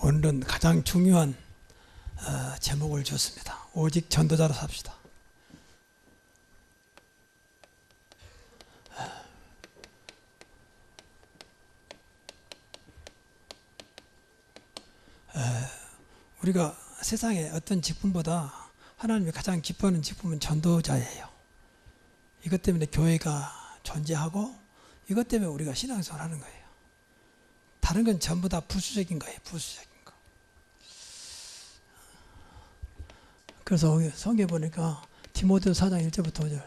오늘은 가장 중요한 제목을 줬습니다. 오직 전도자로 삽시다. 우리가 세상에 어떤 직분보다 하나님이 가장 기뻐하는 직분은 전도자예요. 이것 때문에 교회가 존재하고 이것 때문에 우리가 신앙생활을 하는 거예요. 다른 건 전부 다 부수적인 거예요. 부수적인 거. 그래서 성경에 보니까 디모데후서 4장 1절부터 5절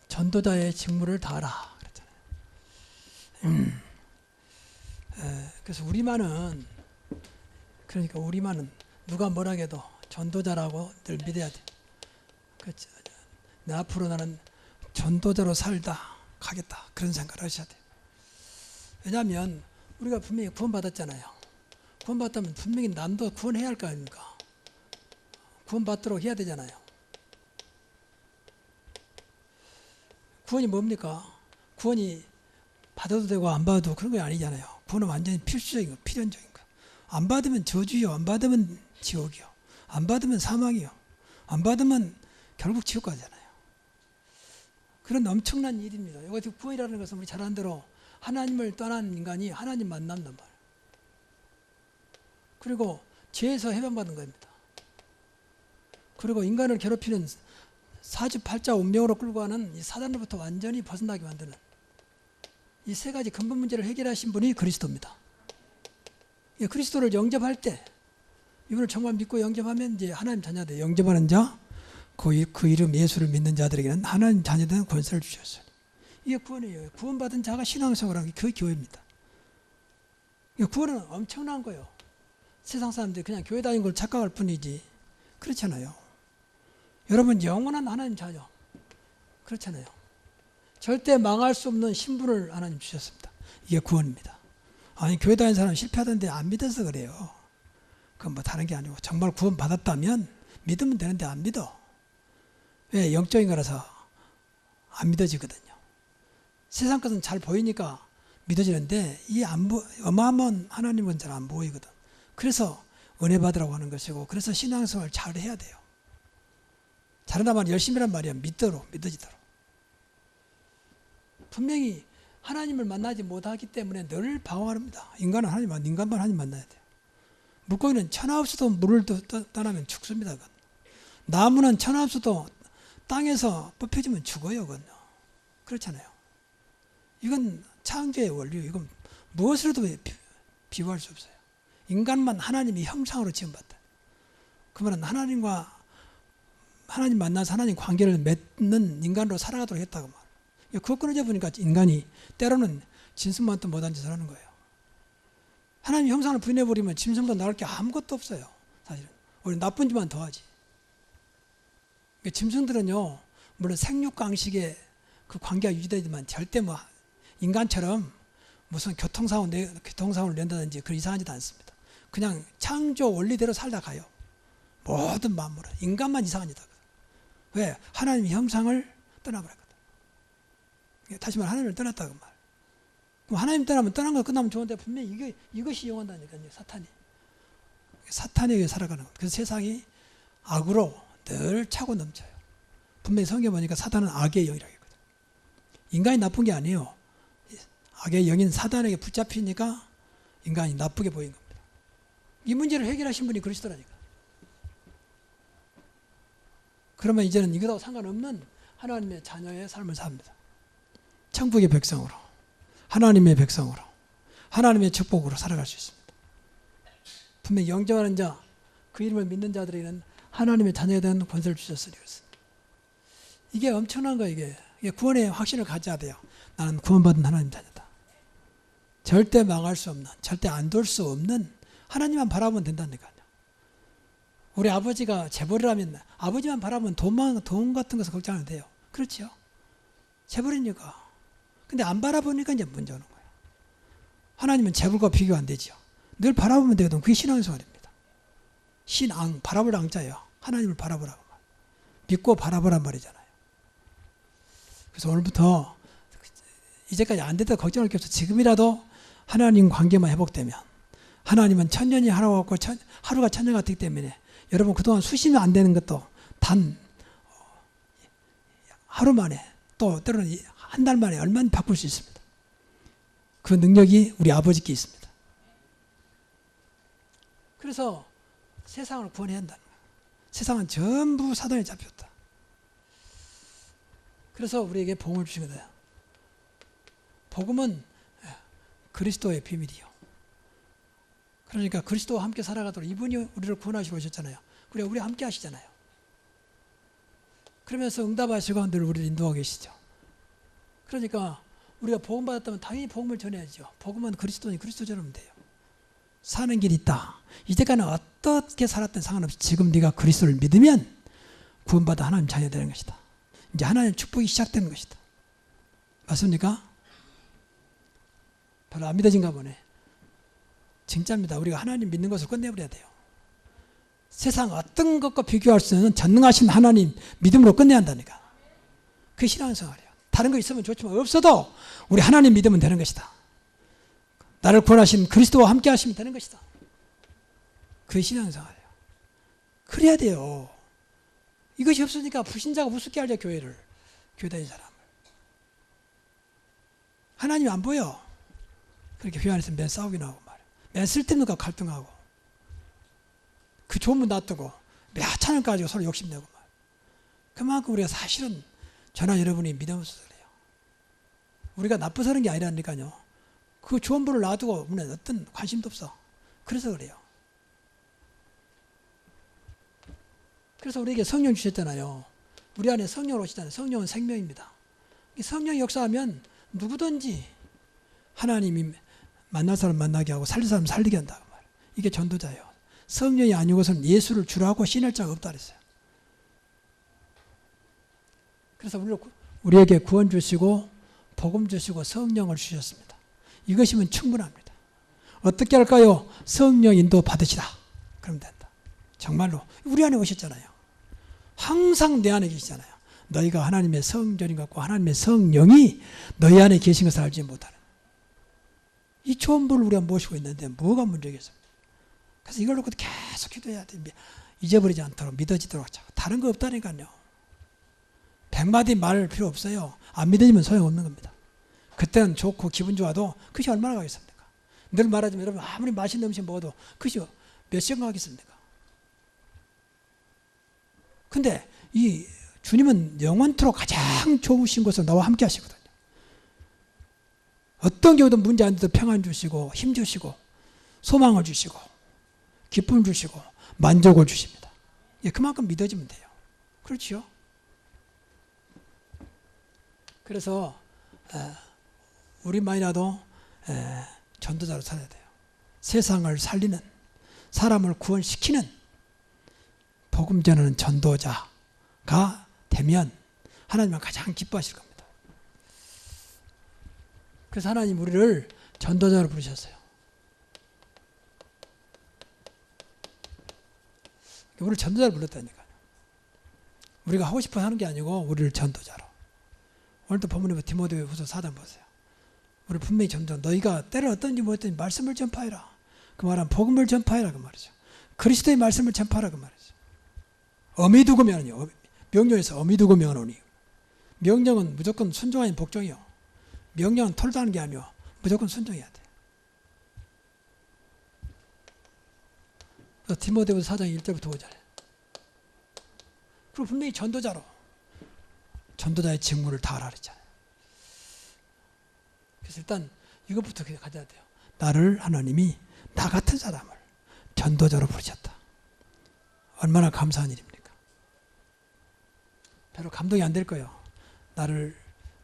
전도자의 직무를 다하라 그랬잖아요. 그래서 우리만은 누가 뭐라 해도 전도자라고 늘 믿어야 돼. 그렇죠. 내 앞으로 나는 전도자로 살다 가겠다 그런 생각을 하셔야 돼요. 왜냐하면 우리가 분명히 구원받았잖아요. 구원받았다면 분명히 남도 구원해야 할 거 아닙니까? 구원받도록 해야 되잖아요. 구원이 뭡니까? 구원이 받아도 되고 안 받아도 그런 게 아니잖아요. 구원은 완전히 필수적인 거, 필연적인 거. 안 받으면 저주요, 안 받으면 지옥이요, 안 받으면 사망이요, 안 받으면 결국 지옥 가잖아요. 그런 엄청난 일입니다. 이것이 구원이라는 것은 우리 잘 아는 대로 하나님을 떠난 인간이 하나님 만난단 말이에요. 그리고 죄에서 해방받는 겁니다. 그리고 인간을 괴롭히는 사주팔자 운명으로 끌고 가는 이 사단으로부터 완전히 벗어나게 만드는 이 세 가지 근본 문제를 해결하신 분이 그리스도입니다. 그리스도를 영접할 때 이분을 정말 믿고 영접하면 이제 하나님 자녀들 영접하는 자, 그 이름 예수를 믿는 자들에게는 하나님 자녀된 권세를 주셨어요. 이게 구원이에요. 구원받은 자가 신앙생활하는 게 그 교회입니다. 구원은 엄청난 거예요. 세상 사람들이 그냥 교회 다니는 걸 착각할 뿐이지 그렇잖아요. 여러분 영원한 하나님 자녀 그렇잖아요. 절대 망할 수 없는 신분을 하나님 주셨습니다. 이게 구원입니다. 아니 교회 다니는 사람 실패하던데 안 믿어서 그래요. 그건 뭐 다른 게 아니고 정말 구원 받았다면 믿으면 되는데 안 믿어. 왜? 영적인 거라서 안 믿어지거든요. 세상 것은 잘 보이니까 믿어지는데 이 어마어마한 하나님은 잘 안 보이거든. 그래서 은혜 받으라고 하는 것이고 그래서 신앙생활 잘 해야 돼요. 잘한다면 열심히란 말이야. 믿어지도록. 분명히 하나님을 만나지 못하기 때문에 늘 방황합니다. 인간만 하나님 만나야 돼요. 물고기는 천하 없어도 물을 떠나면 죽습니다. 나무는 천하 없어도 땅에서 뽑혀지면 죽어요. 그렇잖아요. 이건 창조의 원리예요. 이건 무엇으로도 비유할 수 없어요. 인간만 하나님이 형상으로 지음받다. 그러면 하나님 만나서 하나님 관계를 맺는 인간으로 살아가도록 했다고 말해요. 그거 끊어져 보니까 인간이 때로는 짐승만도 못한 짓을 하는 거예요. 하나님 형상을 부인해버리면 짐승도 나올 게 아무것도 없어요. 사실은. 우리 나쁜 짓만 더하지. 짐승들은요, 물론 생육강식의 그 관계가 유지되지만 절대 뭐 인간처럼 무슨 교통사고를 낸다든지 그런 이상한 짓 않습니다. 그냥 창조 원리대로 살다 가요. 모든 만물은. 인간만 이상한 짓 하거든. 왜? 하나님의 형상을 떠나버렸거든. 다시 말해 하나님을 떠났다고 말. 그럼 하나님 떠나면 떠난 거 끝나면 좋은데 분명히 이것이 영원하니까요. 사탄에게 살아가는 거예요. 그래서 세상이 악으로 늘 차고 넘쳐요. 분명히 성경 보니까 사탄은 악의 영이라고 했거든요. 인간이 나쁜 게 아니에요. 악의 영인 사단에게 붙잡히니까 인간이 나쁘게 보인 겁니다. 이 문제를 해결하신 분이 그리스도라니까. 그러면 이제는 이거하고 상관없는 하나님의 자녀의 삶을 삽니다. 천국의 백성으로, 하나님의 백성으로, 하나님의 축복으로 살아갈 수 있습니다. 분명히 영접하는 자, 그 이름을 믿는 자들에게는 하나님의 자녀에 대한 권세를 주셨으니 그렇습니다. 이게 엄청난 거예요. 이게 구원의 확신을 가져야 돼요. 나는 구원받은 하나님 자녀다. 절대 망할 수 없는, 절대 안 돌 수 없는 하나님만 바라보면 된다니까요. 우리 아버지가 재벌이라면 아버지만 바라보면 돈 같은 것을 걱정 안 해도 돼요. 그렇죠? 재벌이니까. 근데 안 바라보니까 이제 문제 오는 거예요. 하나님은 재벌과 비교 안 되죠. 늘 바라보면 되거든. 그게 신앙생활입니다. 신앙, 바라볼 앙자예요. 하나님을 바라보라고. 믿고 바라보란 말이잖아요. 그래서 오늘부터 이제까지 안 됐다 걱정할 게 없어. 지금이라도 하나님 관계만 회복되면 하나님은 천년이 하루가 같고 하루가 천년 같기 때문에 여러분 그동안 수십 년 안 되는 것도 단 하루 만에 또 때로는 한 달 만에 얼마나 바꿀 수 있습니다. 그 능력이 우리 아버지께 있습니다. 그래서 세상을 구원해야 한다는 거예요. 세상은 전부 사단에 잡혔다. 그래서 우리에게 복음을 주신 거다. 복음은 그리스도의 비밀이요. 그러니까 그리스도와 함께 살아가도록 이분이 우리를 구원하시러 오셨잖아요. 그래 우리 함께 하시잖아요. 그러면서 응답하시고 늘 우리를 인도하고 계시죠. 그러니까 우리가 복음 받았다면 당연히 복음을 전해야죠. 복음은 그리스도니 그리스도 전하면 돼요. 사는 길이 있다. 이제까지는 어떻게 살았든 상관없이 지금 네가 그리스도를 믿으면 구원받아 하나님 자녀 되는 것이다. 이제 하나님 축복이 시작되는 것이다. 맞습니까? 별로 안 믿어진가 보네. 진짜입니다. 우리가 하나님 믿는 것을 끝내버려야 돼요. 세상 어떤 것과 비교할 수 있는 전능하신 하나님 믿음으로 끝내야 한다니까. 그게 신앙생활이에요. 다른 거 있으면 좋지만 없어도 우리 하나님 믿으면 되는 것이다. 나를 구원하신 그리스도와 함께 하시면 되는 것이다. 그게 신앙생활이에요. 그래야 돼요. 이것이 없으니까 불신자가 우습게 알죠. 교회 다니는 사람을. 하나님이 안 보여. 그렇게 교회 안에서 맨 싸우기나 하고 말이야. 맨 쓸데없는 거 갈등하고 그 좋은 문 놔두고 몇 천원 가지고 서로 욕심내고 말이야. 그만큼 우리가 사실은 저나 여러분이 믿음 없어서 그래요. 우리가 나빠서 그런 게 아니라니까요. 그 좋은 분을 놔두고 우리는 어떤 관심도 없어. 그래서 그래요. 그래서 우리에게 성령 주셨잖아요. 우리 안에 성령 오시잖아요. 성령은 생명입니다. 성령이 역사하면 누구든지 하나님이 만날 사람 만나게 하고 살릴 사람 살리게 한다고 말이에요. 이게 전도자예요. 성령이 아니고서는 예수를 주라고 신할 자가 없다 그랬어요. 그래서 우리에게 구원 주시고 복음 주시고 성령을 주셨습니다. 이것이면 충분합니다. 어떻게 할까요? 성령 인도 받으시다. 그러면 된다. 정말로 우리 안에 오셨잖아요. 항상 내 안에 계시잖아요. 너희가 하나님의 성전인 것 같고 하나님의 성령이 너희 안에 계신 것을 알지 못하는 이 좋은 분을 우리가 모시고 있는데 뭐가 문제겠습니까? 그래서 이걸 놓고 계속 기도해야 돼. 잊어버리지 않도록 믿어지도록 하자고. 다른 거 없다니까요. 100마디 말 필요 없어요. 안 믿어지면 소용없는 겁니다. 그때는 좋고 기분 좋아도 그것이 얼마나 가겠습니까? 늘 말하지만 여러분 아무리 맛있는 음식 먹어도 그것이 몇 시간 가겠습니까? 근데 이 주님은 영원토록 가장 좋으신 곳으로 나와 함께 하시거든요. 어떤 경우도 문제 안 돼도 평안 주시고 힘 주시고 소망을 주시고 기쁨 주시고 만족을 주십니다. 그만큼 믿어지면 돼요. 그렇죠? 그래서 우리만이라도 전도자로 살아야 돼요. 세상을 살리는 사람을 구원시키는 복음 전하는 전도자가 되면 하나님은 가장 기뻐하실 겁니다. 그래서 하나님 우리를 전도자로 부르셨어요. 우리를 전도자로 불렀다니까요. 우리가 하고 싶어 하는 게 아니고 우리를 전도자로. 오늘도 본문에 디모데후서 4장 보세요. 우리 분명히 전도 너희가 때를 어떤지 뭐였든지 말씀을 전파해라. 그 말은 복음을 전파해라 그 말이죠. 그리스도의 말씀을 전파하라 그 말이죠. 어미 두고 명하니 명령에서 어미 두고 명하노니 명령은 무조건 순종 아닌 복종이요. 명령은 털다는 게 아니고 무조건 순종해야 돼. 그래서 디모데후서 4장 1절부터 5절. 그리고 분명히 전도자로 전도자의 직무를 다하라 그랬잖아요. 그래서 일단 이것부터 가져야 돼요. 나를 하나님이 나 같은 사람을 전도자로 부르셨다. 얼마나 감사한 일입니까? 별로 감동이 안 될 거예요. 나를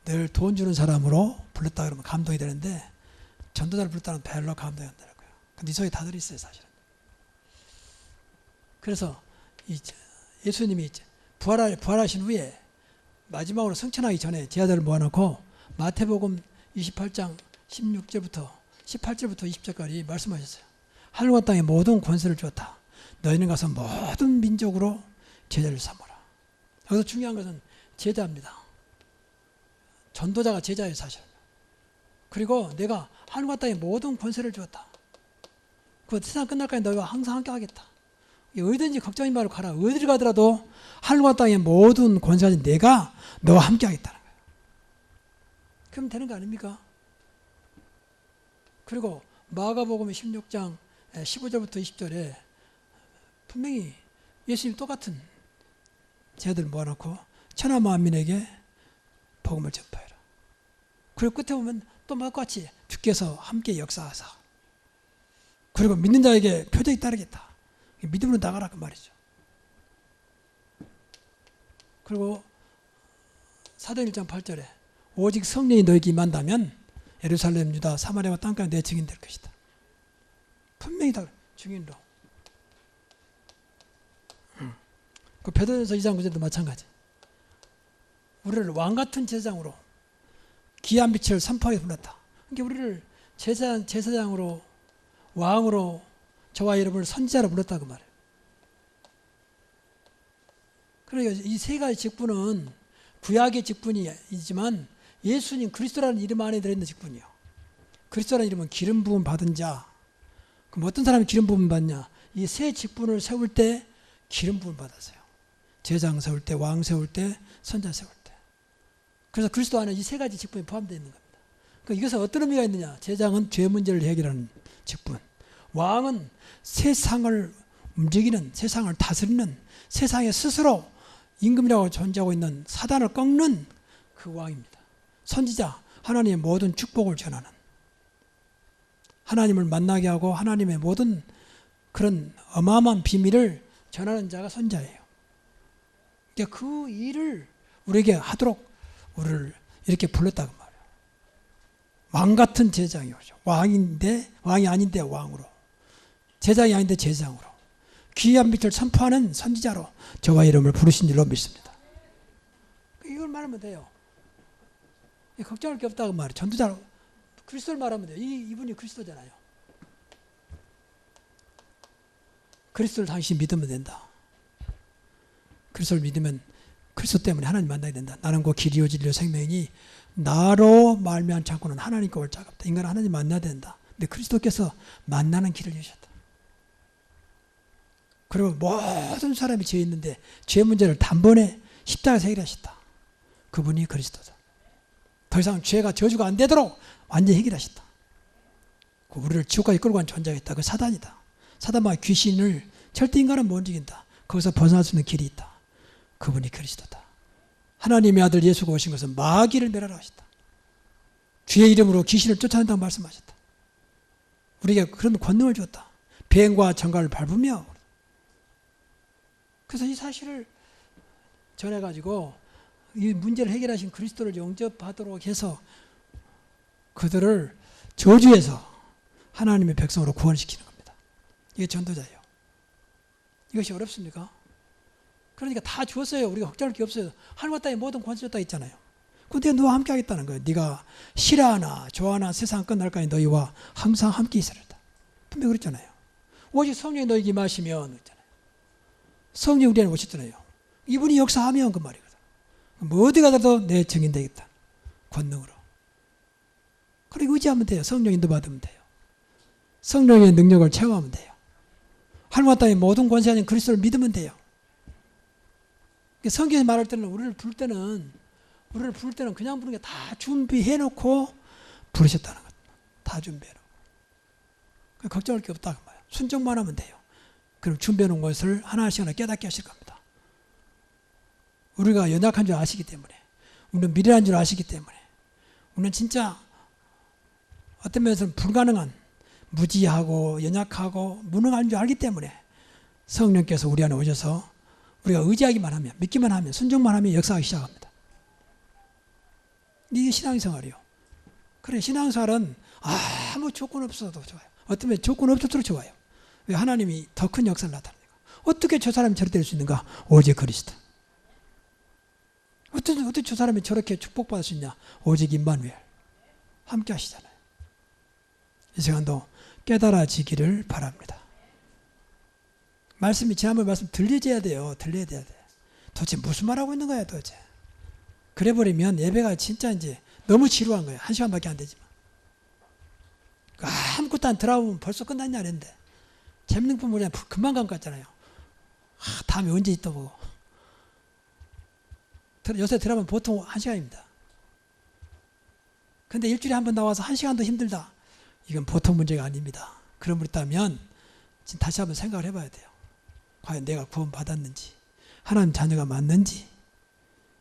늘 돈 주는 사람으로 불렀다 그러면 감동이 되는데 전도자를 불렀다는 별로 감동이 안 될 거예요. 근데 이 속에 다 들어있어요 사실은. 그래서 예수님이 부활하신 후에 마지막으로 승천하기 전에 제자들을 모아놓고 마태복음 28장 16절부터 18절부터 20절까지 말씀하셨어요. 하늘과 땅에 모든 권세를 주었다. 너희는 가서 모든 민족으로 제자를 삼아라. 여기서 중요한 것은 제자입니다. 전도자가 제자예요 사실. 그리고 내가 하늘과 땅에 모든 권세를 주었다. 그 세상 끝날까지 너희와 항상 함께 하겠다. 어디든지 걱정하지 말고 가라. 어디를 가더라도 하늘과 땅의 모든 권세가진 내가 너와 함께 하겠다는 거예요. 그럼 되는 거 아닙니까? 그리고 마가복음 16장 15절부터 20절에 분명히 예수님 똑같은 제자들 모아놓고 천하 만민에게 복음을 전파해라. 그리고 끝에 보면 또 똑같이 주께서 함께 역사하사 그리고 믿는 자에게 표적이 따르겠다. 믿음으로 나가라 그 말이죠. 그리고 사도행 1장 8절에 오직 성령이 너에게 임한다면 예루살렘, 유다, 사마리아와 땅까지 내 증인 될 것이다. 분명히 다 증인으로. 그 베드로전서 2장 9절도 마찬가지. 우리를 왕같은 제사장으로 귀한 빛을 선포하게 불렀다. 그러니까 우리를 제사장으로 왕으로 저와 여러분을 선지자로 불렀다 그 말이에요. 그러니까 이 세 가지 직분은 구약의 직분이지만 예수님 그리스도라는 이름 안에 들어있는 직분이요. 그리스도라는 이름은 기름 부음 받은 자. 그럼 어떤 사람이 기름 부음 받냐? 이 세 직분을 세울 때 기름 부음 받았어요. 제장 세울 때, 왕 세울 때, 선자 세울 때. 그래서 그리스도 안에 이 세 가지 직분이 포함되어 있는 겁니다. 그러니까 이것은 어떤 의미가 있느냐? 제장은 죄 문제를 해결하는 직분. 왕은 세상을 움직이는, 세상을 다스리는, 세상에 스스로 임금이라고 존재하고 있는 사단을 꺾는 그 왕입니다. 선지자, 하나님의 모든 축복을 전하는, 하나님을 만나게 하고 하나님의 모든 그런 어마어마한 비밀을 전하는 자가 선지자예요. 그러니까 그 일을 우리에게 하도록 우리를 이렇게 불렀다고 말이에요. 왕 같은 제장이죠. 왕이 아닌데 왕으로, 제장이 아닌데 제장으로, 귀한 빛을 선포하는 선지자로 저와 이름을 부르신 줄로 믿습니다. 이걸 말하면 돼요. 걱정할 게 없다고 말이에요. 전도자로 그리스도를 말하면 돼요. 이분이 그리스도잖아요. 그리스도를 당신이 믿으면 된다. 그리스도를 믿으면 그리스도 때문에 하나님 만나야 된다. 나는 그 길이요 진리요 생명이니 나로 말미암지 않고는 하나님과 올 자가 없다. 인간은 하나님 만나야 된다. 근데 그리스도께서 만나는 길을 여셨다. 그리고 모든 사람이 죄 있는데 죄 문제를 단번에 십자가에서 해결하셨다. 그분이 그리스도다. 더 이상 죄가 저주가 안 되도록 완전히 해결하셨다. 우리를 지옥까지 끌고 간 존재가 있다. 그 사단이다. 사단과 귀신을 절대 인간은 못 이긴다. 거기서 벗어날 수 있는 길이 있다. 그분이 그리스도다. 하나님의 아들 예수가 오신 것은 마귀를 멸하라 하셨다. 주의 이름으로 귀신을 쫓아낸다고 말씀하셨다. 우리에게 그런 권능을 줬다. 비행과 정갈을 밟으며. 그래서 이 사실을 전해가지고 이 문제를 해결하신 그리스도를 영접하도록 해서 그들을 저주에서 하나님의 백성으로 구원시키는 겁니다. 이게 전도자예요. 이것이 어렵습니까? 그러니까 다 주었어요. 우리가 걱정할 게 없어요. 하늘과 땅에 모든 권세 줬다 있잖아요. 근데 너와 함께 하겠다는 거예요. 네가 싫어하나 좋아하나 세상 끝날까지 너희와 항상 함께 있으리다. 분명히 그랬잖아요. 오직 성령이 너희에게 임하시면 그랬잖아요. 성령이 우리 안에 오셨잖아요. 이분이 역사하면 그 말이거든. 뭐 어디 가도 내 증인 되겠다. 권능으로. 그리고 의지하면 돼요. 성령 인도 받으면 돼요. 성령의 능력을 체험하면 돼요. 하늘과 땅의 모든 권세 아닌 그리스도를 믿으면 돼요. 성경에서 말할 때는 우리를 부를 때는 그냥 부르는 게 다 준비해 놓고 부르셨다는 것. 다 준비해 놓고. 걱정할 게 없다고 말이에요. 순종만 하면 돼요. 그럼 준비해 놓은 것을 하나씩 하나 깨닫게 하실 겁니다. 우리가 연약한 줄 아시기 때문에, 우리는 미련한 줄 아시기 때문에, 우리는 진짜 어떤 면에서는 불가능한, 무지하고 연약하고 무능한 줄 알기 때문에 성령께서 우리 안에 오셔서 우리가 의지하기만 하면, 믿기만 하면, 순종만 하면 역사하기 시작합니다. 이게 신앙생활이요. 그래, 신앙생활은 아무 조건 없어도 좋아요. 어떤 면에 조건 없어도 좋아요. 왜? 하나님이 더 큰 역사를 나타내니까. 어떻게 저 사람이 저렇게 될 수 있는가? 오직 그리스도. 어떻게 저 사람이 저렇게 축복받을 수 있냐? 오직 임마누엘. 함께 하시잖아요. 이 시간도 깨달아지기를 바랍니다. 말씀이 지난번 말씀 들려져야 돼요. 들려야 돼. 도대체 무슨 말하고 있는 거야 도대체. 그래버리면 예배가 진짜 이제 너무 지루한 거예요. 1시간밖에 안 되지만. 아무것도 안 들어보면 벌써 끝났냐 그랬는데 재밌는 거 보면 금방 감 같잖아요. 다음에 언제 있다 보고. 요새 드라마는 보통 1시간입니다. 근데 일주일에 한 번 나와서 1시간도 힘들다. 이건 보통 문제가 아닙니다. 그런 분 있다면 다시 한번 생각을 해봐야 돼요. 과연 내가 구원받았는지, 하나님 자녀가 맞는지,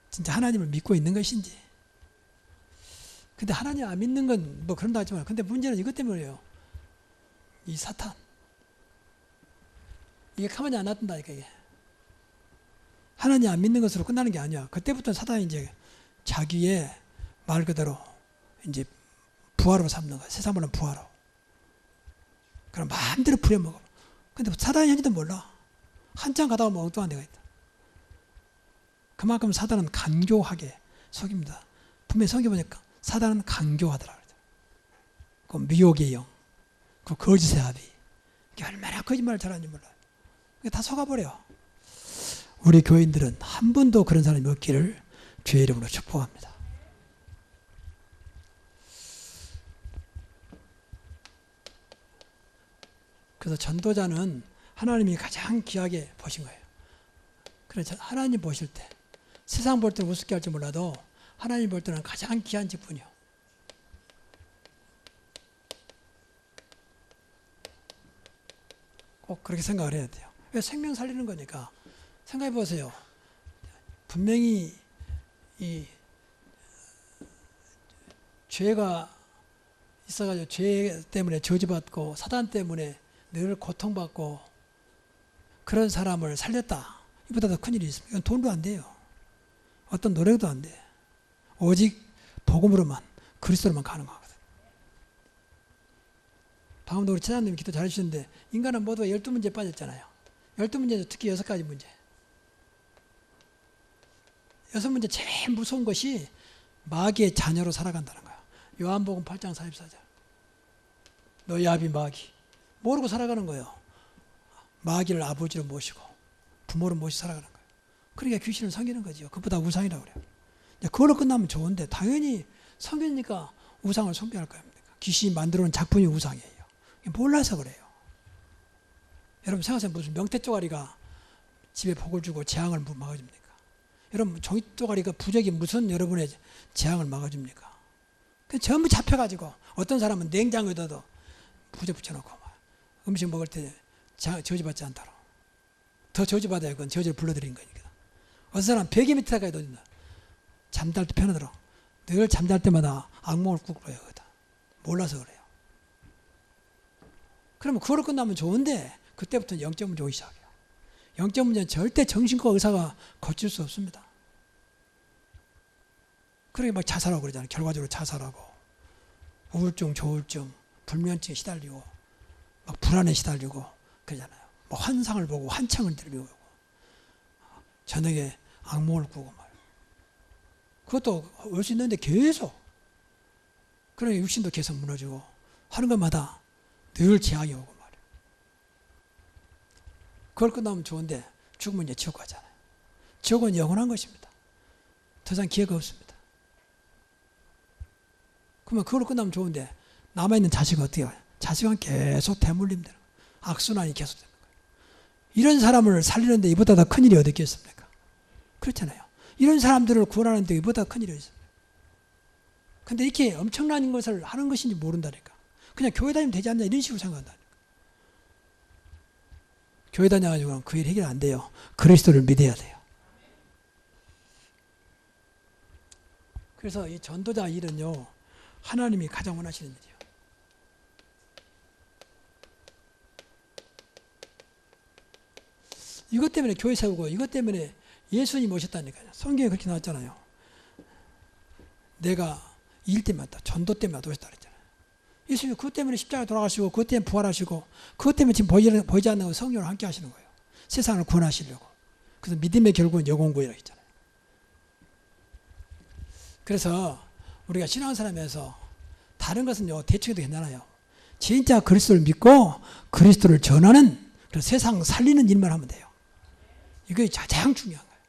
진짜 하나님을 믿고 있는 것인지. 근데 하나님 안 믿는 건 뭐 그런다 하지만, 근데 문제는 이것 때문이에요. 이 사탄. 이게 가만히 안 놔둔다니까, 이게. 하나님 안 믿는 것으로 끝나는 게 아니야. 그때부터 사탄이 이제 자기의 말 그대로 이제 부하로 삼는 거야. 세상 말은 부하로. 그럼 마음대로 부려먹어. 근데 사탄이 현지도 몰라. 한참 가다가 뭐 엉뚱한 데가 있다. 그만큼 사탄은 간교하게 속입니다. 분명히 성경 보니까 사탄은 간교하더라. 그 미혹의 영, 그 거짓의 아비. 이게 얼마나 거짓말을 잘하는지 몰라요. 다 속아버려. 우리 교인들은 한 번도 그런 사람이 없기를 주의 이름으로 축복합니다. 그래서 전도자는 하나님이 가장 귀하게 보신 거예요. 그래서 하나님 보실 때 세상 볼 때는 우습게 할지 몰라도 하나님 볼 때는 가장 귀한 직분이요. 꼭 그렇게 생각을 해야 돼요. 왜? 생명 살리는 거니까. 생각해 보세요. 분명히 이 죄가 있어가지고 죄 때문에 저주받고 사단 때문에 늘 고통받고 그런 사람을 살렸다. 이보다 더 큰일이 있습니다. 이건 돈도 안 돼요. 어떤 노력도 안 돼. 오직 복음으로만, 그리스도로만 가능하거든. 방금도 우리 차장님이 기도 잘해주셨는데 인간은 모두 12문제에 빠졌잖아요. 12문제에서 특히 6가지 문제. 6문제 제일 무서운 것이 마귀의 자녀로 살아간다는 거야. 요한복음 8장 44절. 너희 아비 마귀. 모르고 살아가는 거예요. 마귀를 아버지로 모시고 부모로 모시고 살아가는 거예요. 그러니까 귀신을 섬기는 거죠. 그보다 우상이라고 그래요. 그걸로 끝나면 좋은데 당연히 섬기니까 우상을 숭배할 거 아닙니까? 귀신이 만들어 놓은 작품이 우상이에요. 몰라서 그래요. 여러분 생각하세요. 무슨 명태 쪼가리가 집에 복을 주고 재앙을 막아줍니까? 여러분 종이 쪼가리가 부적이 무슨 여러분의 재앙을 막아줍니까? 전부 잡혀가지고 어떤 사람은 냉장고에다도 부적 붙여놓고 음식 먹을 때 저주받지 않도록. 더 저주받아야 그건 저주를 불러들인 거니까. 어떤 사람 베개 밑에다가 넣는다. 잠잘 때 편하도록. 늘 잠잘 때마다 악몽을 꾸고 해요. 몰라서 그래요. 그러면 그걸로 끝나면 좋은데 그때부터는 영적 문제 오기 시작해요. 영적 문제는 절대 정신과 의사가 고칠 수 없습니다. 그러게 막 자살하고 그러잖아요. 결과적으로 자살하고 우울증, 조울증, 불면증에 시달리고 막 불안에 시달리고 그러잖아요. 뭐 환상을 보고 환청을 들리고 저녁에 악몽을 꾸고 말이에요. 그것도 올 수 있는데 계속 그러니까 육신도 계속 무너지고 하는 것마다 늘 재앙이 오고 말이에요. 그걸 끝나면 좋은데 죽으면 이제 지옥 가잖아요. 지옥은 영원한 것입니다. 더 이상 기회가 없습니다. 그러면 그걸로 끝나면 좋은데 남아있는 자식은 어떻게 해요? 자식은 계속 대물림 되는 거예요. 악순환이 계속 되는 거예요. 이런 사람을 살리는데 이보다 더 큰일이 어디 있겠습니까? 그렇잖아요. 이런 사람들을 구원하는데 이보다 큰일이 있습니다. 근데 이렇게 엄청난 것을 하는 것인지 모른다니까. 그냥 교회 다니면 되지 않냐 이런 식으로 생각한다니까. 교회 다녀가지고는 그 일 해결 안 돼요. 그리스도를 믿어야 돼요. 그래서 이 전도자 일은요, 하나님이 가장 원하시는 일이에요. 이것 때문에 교회 세우고 이것 때문에 예수님 오셨다니까요. 성경에 그렇게 나왔잖아요. 내가 일 때문에 왔다. 전도 때문에 오셨다 그랬잖아요. 예수님이 그것 때문에 십자가에 돌아가시고 그것 때문에 부활하시고 그것 때문에 지금 보이지 않는 거 성령을 함께 하시는 거예요. 세상을 구원하시려고. 그래서 믿음의 결국은 영혼구원이라고 했잖아요. 그래서 우리가 신앙사람에서 다른 것은요 대충해도 괜찮아요. 진짜 그리스도를 믿고 그리스도를 전하는 그래서 세상 살리는 일만 하면 돼요. 이게 가장 중요한 거예요.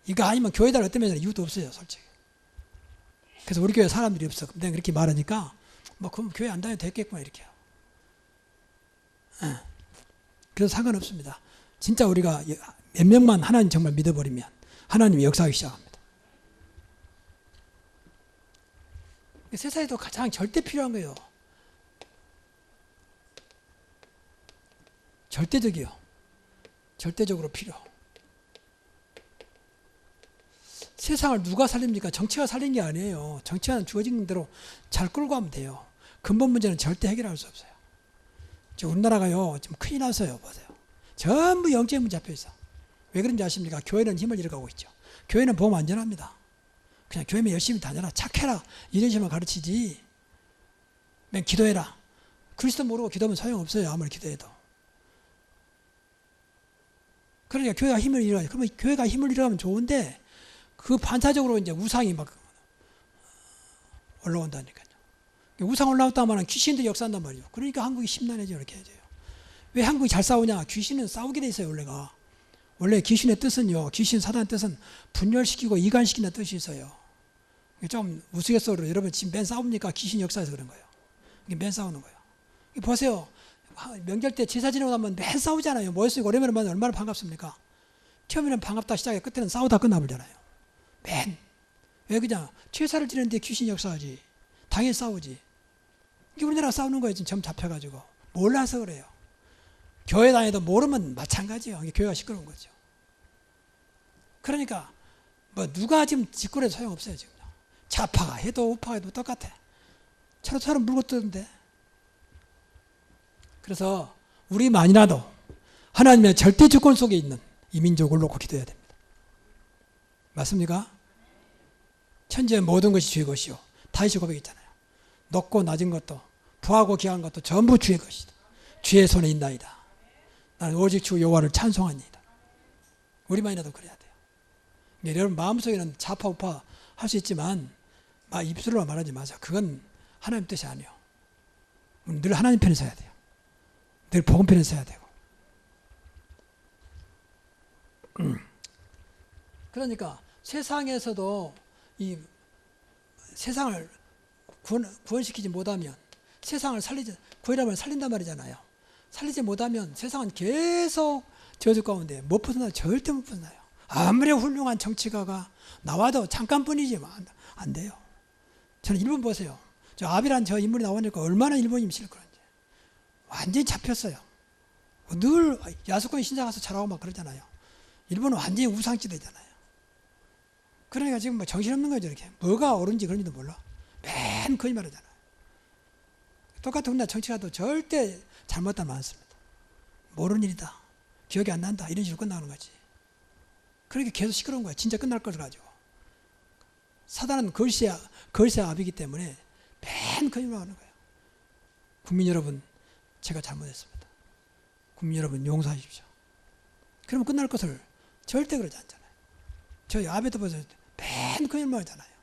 이거 아니면 교회 다닐 때문에 이유도 없어요, 솔직히. 그래서 우리 교회 사람들이 없어. 내가 그렇게 말하니까 뭐 그럼 교회 안 다녀도 됐겠구나 이렇게. 그래서 상관없습니다. 진짜 우리가 몇 명만 하나님 정말 믿어버리면 하나님이 역사하기 시작합니다. 세상에도 가장 절대 필요한 거예요. 절대적이요. 절대적으로 필요. 세상을 누가 살립니까? 정치가 살린 게 아니에요. 정치는 주어진 대로 잘 끌고 가면 돼요. 근본 문제는 절대 해결할 수 없어요. 지금 우리나라가요, 지금 큰일 났어요. 보세요. 전부 영적인 문제 잡혀 있어. 왜 그런지 아십니까? 교회는 힘을 잃어가고 있죠. 교회는 보험 안전합니다. 그냥 교회만 열심히 다녀라, 착해라, 이런 식으로 가르치지. 그냥 기도해라. 그리스도 모르고 기도하면 소용없어요. 아무리 기도해도. 그러니까 교회가 힘을 잃어가죠. 그러면 교회가 힘을 잃어가면 좋은데 그 반사적으로 이제 우상이 막 올라온다니까요. 우상 올라왔다 하면 귀신들이 역사한단 말이죠. 그러니까 한국이 심란해져 이렇게 해줘요. 왜 한국이 잘 싸우냐? 귀신은 싸우게 돼 있어요. 원래가. 원래 귀신의 뜻은요, 귀신 사단의 뜻은 분열시키고 이간시킨다는 뜻이 있어요. 좀 우스갯소리로 여러분 지금 맨 싸웁니까? 귀신 역사에서 그런 거예요. 이게 맨 싸우는 거예요. 보세요. 명절 때 제사 지내고 나면 맨 싸우잖아요. 모였으니까 오랜만에 만나면 얼마나 반갑습니까? 처음에는 반갑다 시작해 끝에는 싸우다 끝나버리잖아요. 맨. 왜 그냥 제사를 지내는데 귀신 역사하지. 당연히 싸우지. 이게 우리나라 싸우는 거예요. 지금 점 잡혀가지고. 몰라서 그래요. 교회 다녀도 모르면 마찬가지예요. 교회가 시끄러운 거죠. 그러니까 뭐 누가 지금 짓거려도 소용없어요. 지금 좌파가 해도 우파가 해도 똑같아. 서로 물고 뜨는데. 그래서 우리만이라도 하나님의 절대 주권 속에 있는 이 민족을 놓고 기도해야 됩니다. 맞습니까? 천지의 모든 것이 주의 것이요. 다윗이 고백했잖아요. 높고 낮은 것도 부하고 귀한 것도 전부 주의 것이다. 주의 손에 있나이다. 나는 오직 주 여호와를 찬송하니이다. 우리만이라도 그래야 돼요. 여러분 마음속에는 좌파 우파 할 수 있지만 입술로 말하지 마세요. 그건 하나님 뜻이 아니에요. 늘 하나님 편에 서야 돼요. 늘 복음 편에 서야 되고. 그러니까 세상에서도 이 세상을 구원시키지 못하면 세상을 구원이라면 살린단 말이잖아요. 살리지 못하면 세상은 계속 저주 가운데 못 벗어나요. 절대 못 벗어나요. 아무리 훌륭한 정치가가 나와도 잠깐뿐이지만 안 돼요. 저는 일본 보세요. 저 아비란 저 인물이 나오니까 얼마나 일본이 싫을 그런지. 완전히 잡혔어요. 늘 야수권 신자 가서 잘하고 막 그러잖아요. 일본은 완전히 우상지대잖아요. 그러니까 지금 뭐 정신없는 거죠. 이렇게 뭐가 옳은지 그런지도 몰라. 맨 거짓말 하잖아요. 똑같은 우리나라 정치가도 절대 잘못한 많습니다. 모르는 일이다. 기억이 안 난다. 이런 식으로 끝나는 거지. 그러니까 계속 시끄러운 거야. 진짜 끝날 것을 가지고. 사단은 걸쇠 압이기 때문에 맨 거짓말 하는 거예요. 국민 여러분, 제가 잘못했습니다. 국민 여러분, 용서하십시오. 그러면 끝날 것을 절대 그러지 않잖아요. 저희 아베도 보세요. 맨 거짓말 하잖아요.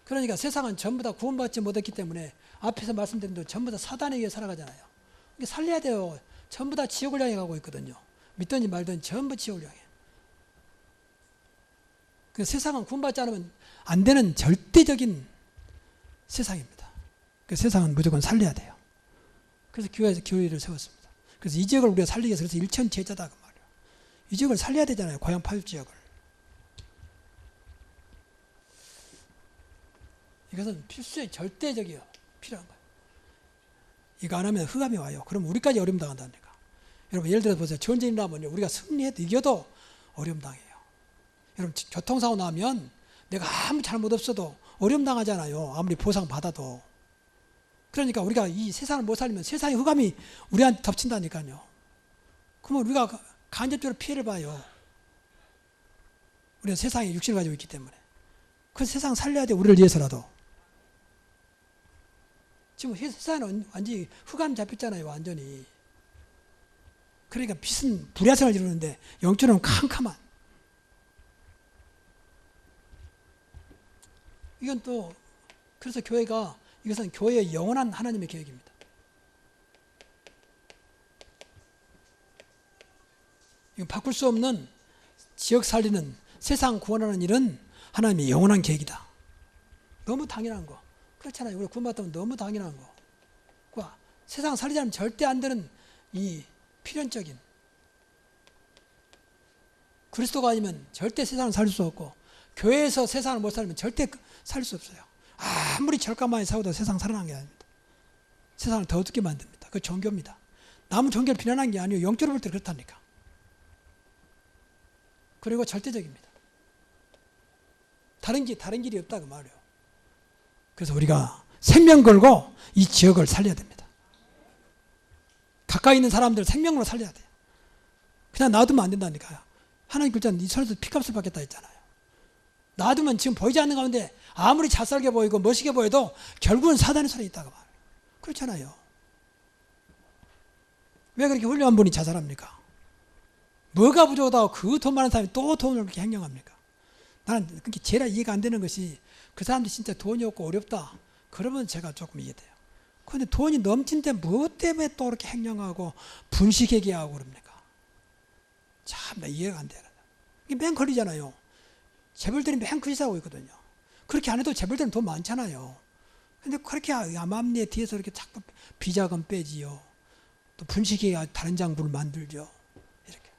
그러니까 세상은 전부 다 구원받지 못했기 때문에 앞에서 말씀드린 대로 전부 다 사단에게 살아가잖아요. 살려야 돼요. 전부 다 지옥을 향해 가고 있거든요. 믿든지 말든지 전부 지옥을 향해. 그 세상은 구원받지 않으면 안 되는 절대적인 세상입니다. 그 세상은 무조건 살려야 돼요. 그래서 교회에서 교회를 세웠습니다. 그래서 이 지역을 우리가 살리기 위해서 일천 제자다 그 말이에요. 이 지역을 살려야 되잖아요. 고향 파육 지역을. 이것은 필수의 절대적이요. 필요한 거예요. 이거 안 하면 흑암이 와요. 그럼 우리까지 어려움 당한다니까. 여러분 예를 들어서 보세요. 전쟁이 나면 우리가 승리해도 이겨도 어려움 당해요. 여러분 교통사고 나면 내가 아무 잘못 없어도 어려움 당하잖아요. 아무리 보상 받아도. 그러니까 우리가 이 세상을 못 살리면 세상의 흑암이 우리한테 덮친다니까요. 그러면 우리가 간접적으로 피해를 봐요. 우리는 세상에 육신을 가지고 있기 때문에. 그 세상 살려야 돼. 우리를 위해서라도. 지금 세상은 완전히 흑암 잡혔잖아요. 완전히. 그러니까 빛은 불야성을 이루는데 영적으로는 캄캄한. 이건 또 그래서 교회가 이것은 교회의 영원한 하나님의 계획입니다. 이건 바꿀 수 없는 지역 살리는 세상 구원하는 일은 하나님의 영원한 계획이다. 너무 당연한 거. 그렇잖아요. 우리 구원받으면 너무 당연한 거. 세상 살리자면 절대 안 되는 이 필연적인 그리스도가 아니면 절대 세상을 살릴 수 없고 교회에서 세상을 못 살면 절대 살릴 수 없어요. 아무리 절감만이 사고도 세상 살아난 게 아닙니다. 세상을 더 어둡게 만듭니다. 그 종교입니다. 남은 종교를 비난한 게 아니에요. 영적으로 볼 때 그렇다니까. 그리고 절대적입니다. 다른 길이 없다 그 말이에요. 그래서 우리가 생명 걸고 이 지역을 살려야 됩니다. 가까이 있는 사람들 생명으로 살려야 돼요. 그냥 놔두면 안 된다니까요. 하나님 글자는 네 손에서 피값을 받겠다 했잖아요. 놔두면 지금 보이지 않는 가운데 아무리 잣살게 보이고 멋있게 보여도 결국은 사단의 손에 있다고 말해요. 그렇잖아요. 왜 그렇게 훌륭한 분이 자살합니까? 뭐가 부족하다고 그 돈 많은 사람이 또 돈을 그렇게 행령합니까? 나는 그게 제일 이해가 안 되는 것이 그 사람들이 진짜 돈이 없고 어렵다. 그러면 제가 조금 이해돼요. 그런데 돈이 넘친데 무엇 때문에 또 그렇게 행령하고 분식회계 하고 그럽니까? 참 나 이해가 안 돼요. 이게 맨 걸리잖아요. 재벌들이 맨 그 짓하고 있거든요. 그렇게 안 해도 재벌들은 돈 많잖아요. 근데 그렇게 암암리에 뒤에서 이렇게 자꾸 비자금 빼지요. 또 분식회계 다른 장부를 만들죠. 이렇게.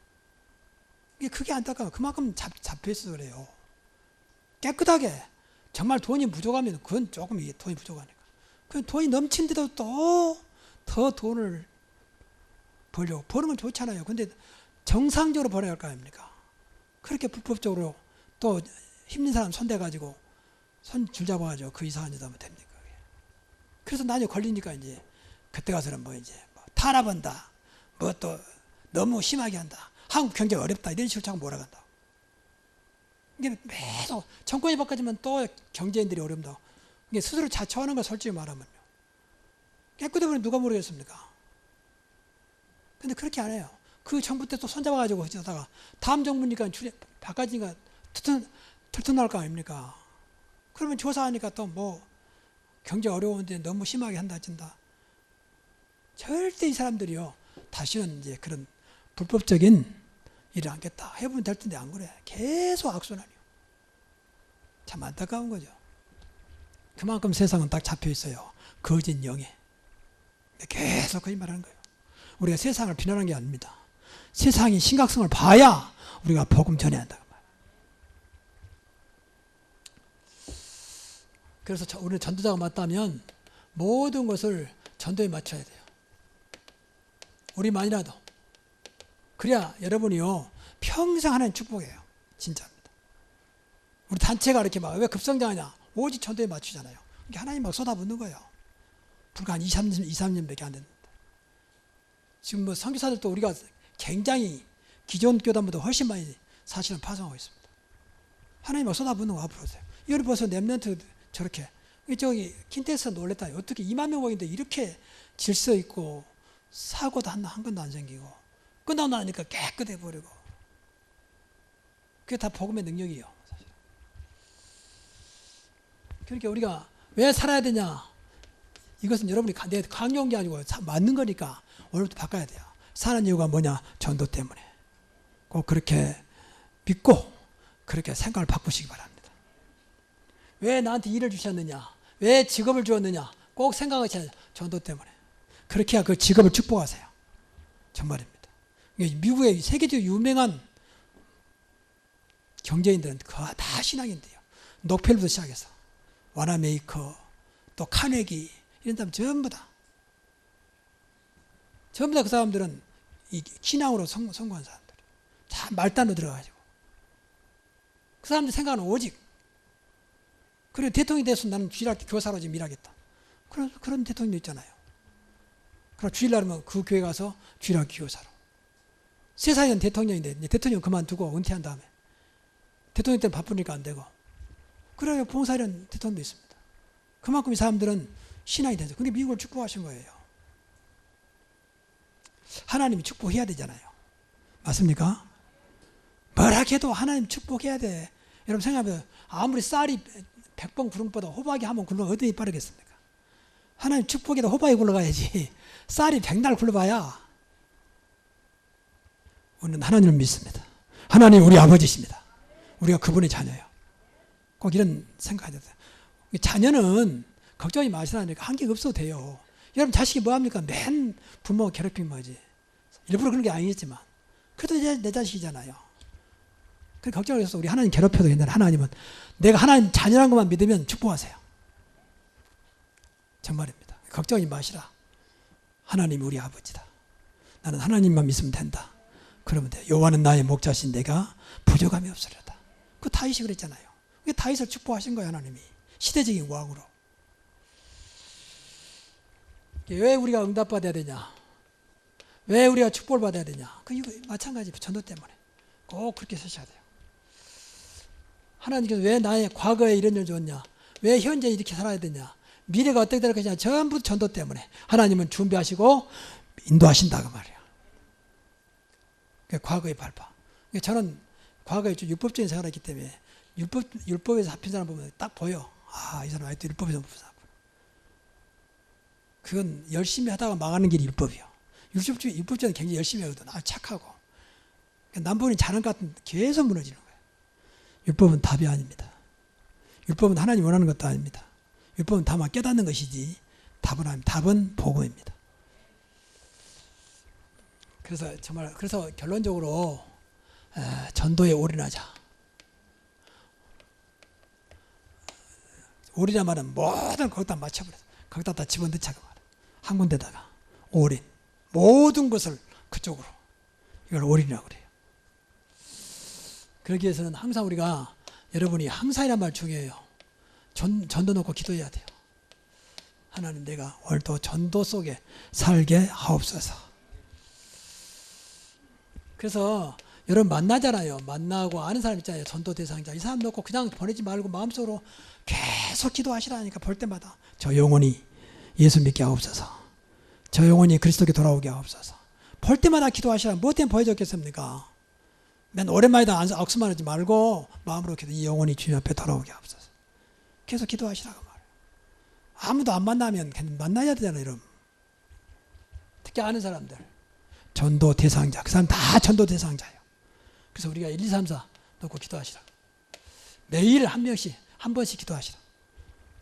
그게 안타까워. 그만큼 잡혀있어서 그래요. 깨끗하게 정말 돈이 부족하면 그건 조금 돈이 부족하니까. 그 돈이 넘친데도 또 더 돈을 벌려고 버는 건 좋잖아요. 근데 정상적으로 벌어야 할 거 아닙니까? 그렇게 불법적으로 또 힘든 사람 손대가지고 손 줄 잡아가지고 그 이상한 짓 하면 됩니까? 그래서 나중에 걸리니까 이제 그때 가서는 뭐 이제 뭐 탄압한다, 뭐 또 너무 심하게 한다, 한국 경제 어렵다 이런 식으로 자꾸 몰아간다. 이게 계속 정권이 바꿔지면 또 경제인들이 어렵다. 이게 스스로 자처하는 거 솔직히 말하면요. 깨끗해 보면 누가 모르겠습니까? 근데 그렇게 안 해요. 그 정부 때 또 손잡아가지고 하다가 다음 정부니까 바꿔지니까 털털날 거 아닙니까? 그러면 조사하니까 또 뭐 경제 어려운데 너무 심하게 한다 진다. 절대 이 사람들이요 다시는 이제 그런 불법적인 일을 안겠다 해보면 될 텐데 안 그래. 계속 악순환이요. 참 안타까운 거죠. 그만큼 세상은 딱 잡혀 있어요. 거짓 영에. 계속 거짓말하는 거예요. 우리가 세상을 비난하는 게 아닙니다. 세상이 심각성을 봐야 우리가 복음 전해야 한다. 그래서 우리는 전도자가 맞다면 모든 것을 전도에 맞춰야 돼요. 우리만이라도. 그래야 여러분이요 평생 하나님 축복해요. 진짜입니다. 우리 단체가 이렇게 막 왜 급성장하냐? 오직 전도에 맞추잖아요. 하나님 막 쏟아붓는 거예요. 불과 한 2, 3년밖에 안 됐는데. 지금 뭐 선교사들도 우리가 굉장히 기존 교단보다 훨씬 많이 사실은 파송하고 있습니다. 하나님 막 쏟아붓는 거 앞으로 오세요. 이걸 벌써 랩런트 저렇게 저기 킨테스가 놀랬다. 어떻게 2만 명 모이는데 이렇게 질서 있고 사고도 한 건도 안 생기고 끝나고 나니까 깨끗해 버리고. 그게 다 복음의 능력이에요. 사실. 그러니까 우리가 왜 살아야 되냐? 이것은 여러분이 내 강요한 게 아니고 맞는 거니까 오늘부터 바꿔야 돼요. 사는 이유가 뭐냐? 전도 때문에. 꼭 그렇게 믿고 그렇게 생각을 바꾸시기 바랍니다. 왜 나한테 일을 주셨느냐? 왜 직업을 주었느냐? 꼭 생각하셔야 돼요. 전도 때문에. 그렇게 해야 그 직업을 축복하세요. 정말입니다. 미국의 세계적으로 유명한 경제인들은 다 신앙인데요. 록펠러부터 시작해서 와나메이커 또 카네기 이런 사람 전부 다 그 사람들은 이 신앙으로 성공한 사람들. 다 말단으로 들어가가지고 그 사람들 생각은 오직 그리고 대통령이 됐으면 나는 주일학교 교사로 지금 일하겠다. 그런 대통령도 있잖아요. 그럼 주일날 하면 그 교회 가서 주일학교 교사로. 세상에는 대통령인데 이제 대통령 그만두고 은퇴한 다음에 대통령 때는 바쁘니까 안 되고 그래요. 봉사하는 대통령도 있습니다. 그만큼 이 사람들은 신앙이 되죠. 근데 미국을 축복하신 거예요. 하나님이 축복해야 되잖아요. 맞습니까? 뭐라 해도 하나님 축복해야 돼. 여러분 생각해보세요. 아무리 쌀이 100번 구름보다 호박이 한번 굴러가 어디 빠르겠습니까? 하나님 축복에다 호박이 굴러가야지. 쌀이 100날 굴러봐야. 우리는 하나님을 믿습니다. 하나님 우리 아버지십니다. 우리가 그분의 자녀예요. 꼭 이런 생각해야 돼요. 자녀는 걱정이 마시라니까 한계가 없어도 돼요. 여러분 자식이 뭐합니까? 맨 부모 괴롭히는 거지. 일부러 그런 게 아니겠지만 그래도 내 자식이잖아요. 그 걱정을 해서 우리 하나님 괴롭혀도 괜찮아요. 하나님은 내가 하나님 자녀란 것만 믿으면 축복하세요. 정말입니다. 걱정하지 마시라. 하나님이 우리 아버지다. 나는 하나님만 믿으면 된다. 그러면 돼요. 여호와는 나의 목자신 내가 부족함이 없으려다. 그 다윗이 그랬잖아요. 그게 다윗을 축복하신 거예요. 하나님이. 시대적인 왕으로. 왜 우리가 응답받아야 되냐? 왜 우리가 축복을 받아야 되냐? 그 이거 마찬가지 전도 때문에 꼭 그렇게 서셔야 돼요. 하나님께서 왜 나의 과거에 이런 일 줬냐? 왜 현재 이렇게 살아야 되냐? 미래가 어떻게 될 것이냐? 전부 전도 때문에 하나님은 준비하시고 인도하신다고 말이에요. 과거의 발파. 저는 과거에 좀 율법적인 생활을 했기 때문에 율법에서 잡힌 사람 보면 딱 보여. 아, 이 사람 아직도 율법에서 못 살고. 그건 열심히 하다가 망하는 길이 율법이요. 율법주의는 굉장히 열심히 하거든. 아, 착하고. 남편이 잘한 것 같은 계속 무너지는 거예요. 율법은 답이 아닙니다. 율법은 하나님 원하는 것도 아닙니다. 율법은 다만 깨닫는 것이지 답은 아닙니다. 답은 복음입니다. 그래서 결론적으로 전도에 올인하자. 올인이란 말은 모든 거기다 맞춰버려서 거기다 다 집어넣자고 말이야. 한 군데다가 올인. 모든 것을 그쪽으로. 이걸 올인이라고 그래요. 그러기 위해서는 항상 우리가 여러분이 항상이란 말 중요해요. 전도 놓고 기도해야 돼요. 하나님 내가 오늘도 전도 속에 살게 하옵소서. 그래서 여러분 만나잖아요. 만나고 아는 사람 있잖아요. 전도 대상자. 이 사람 놓고 그냥 보내지 말고 마음속으로 계속 기도하시라니까. 볼 때마다 저 영혼이 예수 믿게 하옵소서. 저 영혼이 그리스도께 돌아오게 하옵소서. 볼 때마다 기도하시라. 뭐 때문에 보여줬겠습니까? 맨 오랜만이다 악수만 하지 말고 마음으로 기도. 이 영혼이 주님 앞에 돌아오게 하옵소서. 계속 기도하시라고 말해요. 아무도 안 만나면 만나야 되잖아요. 여러분. 특히 아는 사람들. 전도 대상자. 그 사람 다 전도 대상자예요. 그래서 우리가 1, 2, 3, 4 놓고 기도하시라. 매일 한 명씩 한 번씩 기도하시라.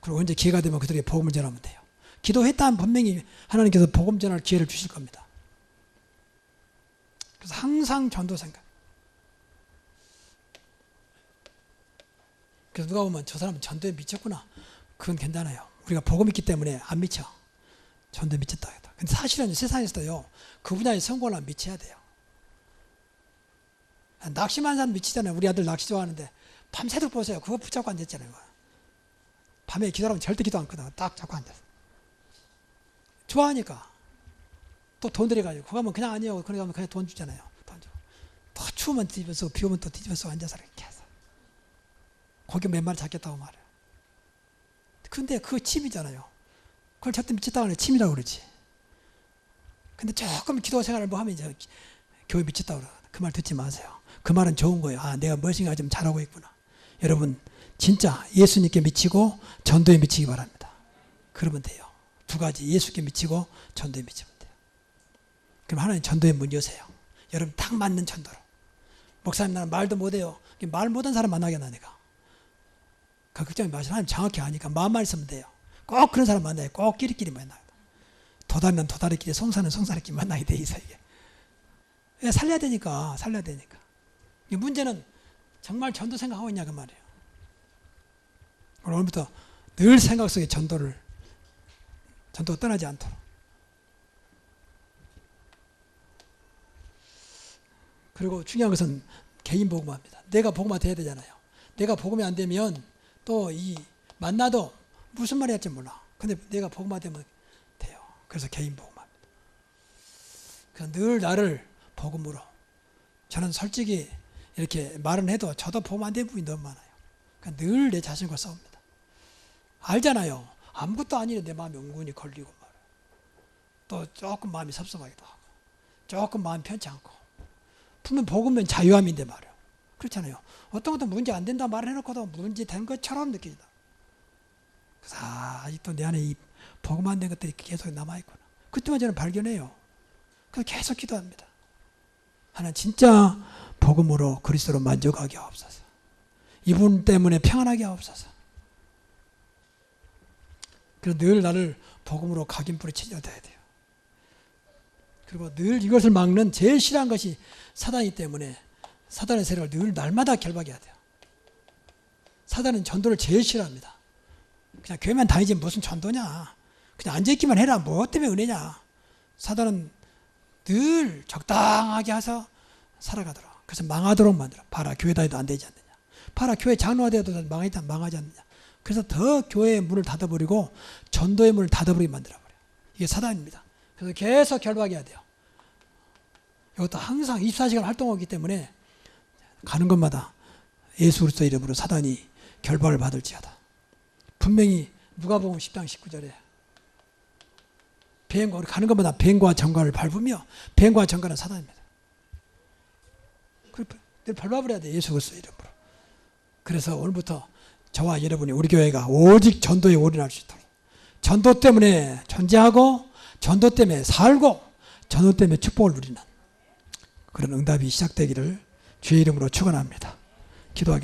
그리고 언제 기회가 되면 그들에게 복음을 전하면 돼요. 기도했다면 분명히 하나님께서 복음 전할 기회를 주실 겁니다. 그래서 항상 전도 생각. 그래서 누가 보면 저 사람은 전도에 미쳤구나. 그건 괜찮아요. 우리가 복음 있기 때문에 안 미쳐. 전도에 미쳤다. 근데 사실은 세상에서도요. 그 분야에 성공하면 미쳐야 돼요. 낚시만 사람 미치잖아요. 우리 아들 낚시 좋아하는데 밤새도록 보세요. 그거 붙잡고 앉았잖아요. 밤에 기도하면 절대 기도 안 끊어. 딱 잡고 앉아서. 좋아하니까. 또 돈 들여가지고. 그거 하면 그냥 아니에요. 그러다 보면 그냥 돈 주잖아요. 돈 줘. 또 추우면 뒤집어서 비 오면 또 뒤집어서 앉아서 이렇게 해서. 고기 몇 마리 잡겠다고 말해요. 근데 그거 침이잖아요. 그걸 절대 미쳤다고 하는 침이라고 그러지. 근데 조금 기도 생활을 뭐 하면 이제 교회 미쳤다고 그러고. 그 말 듣지 마세요. 그 말은 좋은 거예요. 아, 내가 무엇인가 좀 잘하고 있구나. 여러분, 진짜 예수님께 미치고 전도에 미치기 바랍니다. 그러면 돼요. 두 가지. 예수께 미치고 전도에 미치면 돼요. 그럼 하나님 전도에 문 여세요. 여러분 딱 맞는 전도로. 목사님 나는 말도 못해요. 말 못한 사람 만나겠나 내가. 그 걱정이 마시고 하나님 정확히 아니까 마음만 있으면 돼요. 꼭 그런 사람 만나요. 꼭 끼리끼리 만나요. 도다면 도다리끼리 송사는 송사리끼리 만나게 돼 있어 이게. 살려야 되니까. 문제는 정말 전도 생각하고 있냐 그 말이에요. 오늘부터 늘 생각 속에 전도 떠나지 않도록. 그리고 중요한 것은 개인 복음화입니다. 내가 복음화 돼야 되잖아요. 내가 복음이 안 되면 또 이 만나도 무슨 말이 할지 몰라. 근데 내가 복음화 되면 돼요. 그래서 개인 복음화입니다. 그래서 늘 나를 복음으로. 저는 솔직히 이렇게 말은 해도 저도 복음 안 되는 부분이 너무 많아요. 그러니까 늘 내 자신과 싸웁니다. 알잖아요. 아무것도 아니래 내 마음이 은근히 걸리고 말이에요. 또 조금 마음이 섭섭하기도 하고 조금 마음이 편치 않고 분명 복음은 자유함인데 말이에요. 그렇잖아요. 어떤 것도 문제 안 된다 말을 해놓고도 문제 된 것처럼 느껴진다. 그래서 아직도 내 안에 이 복음 안 된 것들이 계속 남아있구나. 그때만 저는 발견해요. 그래서 계속 기도합니다. 하나님 진짜 복음으로 그리스도로 만족하게 하옵소서. 이분 때문에 평안하게 하옵소서. 그래서 늘 나를 복음으로 각인불에 채워야 돼요. 그리고 늘 이것을 막는 제일 싫어한 것이 사단이기 때문에 사단의 세력을 늘 날마다 결박해야 돼요. 사단은 전도를 제일 싫어합니다. 그냥 교회만 다니지 무슨 전도냐. 그냥 앉아있기만 해라. 뭐 때문에 은혜냐. 사단은 늘 적당하게 해서 살아가도록. 그래서 망하도록 만들어. 봐라, 교회 다니도 안 되지 않느냐. 봐라, 교회 장로가 되어도 망하지 않느냐. 그래서 더 교회의 문을 닫아버리고 전도의 문을 닫아버리게 만들어버려요. 이게 사단입니다. 그래서 계속 결박해야 돼요. 이것도 항상 24시간 활동하기 때문에 가는 곳마다 예수 그리스도 이름으로 사단이 결박을 받을지어다. 분명히 누가복음 10장 19절에 뱀과, 우리 가는 것마다 뱀과 정갈을 밟으며, 뱀과 정갈은 사단입니다. 늘 밟아버려야 돼, 예수 그리스도 이름으로. 그래서 오늘부터 저와 여러분이, 우리 교회가 오직 전도에 올인할 수 있도록, 전도 때문에 존재하고 전도 때문에 살고 전도 때문에 축복을 누리는 그런 응답이 시작되기를 주의 이름으로 축원합니다. 기도하겠습니다.